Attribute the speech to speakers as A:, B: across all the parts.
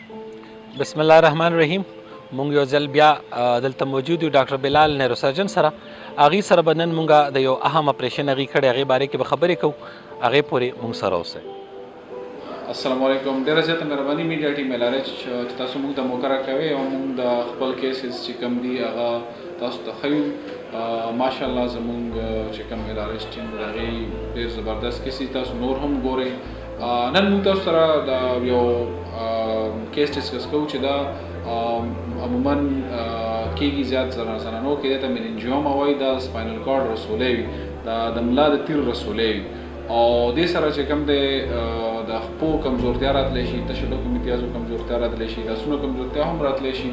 A: بسم الله الرحمن الرحیم. مونږ یو ځل بیا دلته موجود یو ډاکټر بلال نیوروسرجن سره. هغې سره به نن مونږ د یو اهم اپریشن هغې کړی هغې باره کې به خبرې کوو. هغې پورې مونږ سره اوسئ.
B: السلام علیکم. ډیره زیاته مهرباني میډیا ټیم LRH چې تاسو موږ ته موقع راکوئ او موږ د خپل کیسز چې کوم دي هغه تاسو ته ښیو. ماشاءالله زموږ چې کوم LRH ټیم د هغې ډېر زبردست کیسې تاسو نور هم ګورئ. نن موږ تاسو سره د یو کیس ډسکس کوو چې دا عموما کېږي زیات زنانو کې دې ته مننجیوما وایي. دا سپاینل کارډ رسولی وي، د ملا د تیر رسولی وي او دې سره چې کوم دی د خپو کمزورتیا راتلی شي، تشو ډکو امتیازو کمزورتیا راتلی شي، لاسونو کمزورتیا هم راتلی شي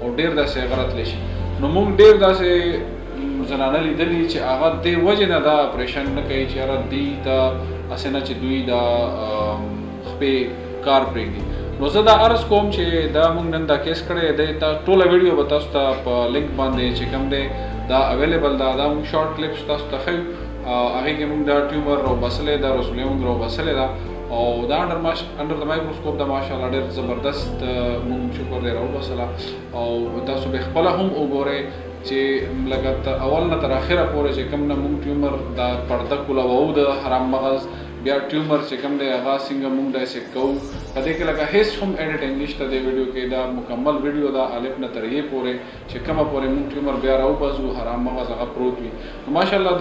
B: او ډېر داسې هغه راتلی شي. نو موږ ډېر داسې زنانه لیدلي چې هغه دې وجې نه دا اپریشن نه کوي چې یاره دوی ته هسې نه چې دوی د خپې کار پرېږدي. نو زه دا عرض کوم چې دا موږ نن دا کیس کړی دی. دا ټوله ویډیو به تاسو ته په لینک باندې چې کوم دی دا اویلیبل ده. دا موږ شارټ کلیپس تاسو ته ښیو. هغې کې موږ دا ټیومر راوباسلی ده، رسولې موږ راوباسلې ده او دا انډر د مایکروسکوپ ده. ماشاءالله ډېر زبردست موږ شکر دی راوباسله او تاسو به خپله هم وګورئ چې لکه اول نه تر اخره پورې چې کوم نه موږ ټیومر دا پرده کولوو د حرام مغز، بیا ټیومر چې کوم دی هغه څنګه موږ داسې کوو. په دې کې لکه هېڅ هم ایډیټنګ نشته دې ویډیو کې. دا مکمل ویډیو ده الف نه تر یې پورې چې کومه پورې موږ ټیومر بیا راوباسو حرام مغز هغه پروت وي. ماشاءالله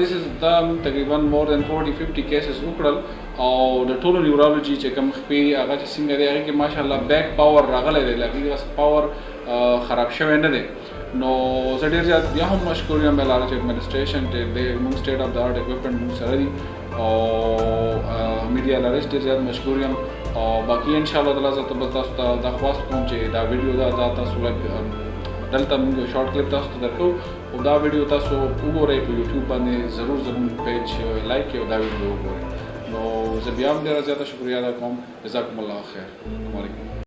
B: دا موږ تقریبا مور دین 40-50 کیسز وکړل او د ټولو نیورولوجي چې کوم خپې هغه چې څنګه دی هغې کې ماشاءالله بیک پاور راغلی دی، لکه دغسې پاور خراب شوی نه دی. نو زه ډېر زیات بیا هم مشکور یم LRH ایډمنسټریشن ته. موږ سټیټ آف د آرټ اکوپمنټ موږ سره دي او میډیا LRH ډېر زیات مشکور یم. او باقي انشاءالله تعالی زه به تاسو ته دا خواست کوم چې دا ویډیو دا تاسو دلته موږ شارټ کلیپ تاسو ته درکوو او دا ویډیو تاسو وګورئ په یوټیوب باندې. ضرور زموږ پیج لایک کړئ او دا ویډیو وګورئ. نو زه بیا هم ډېره زیاته شکریه ادا کوم. جزاکم الله خیر. السلام علیکم.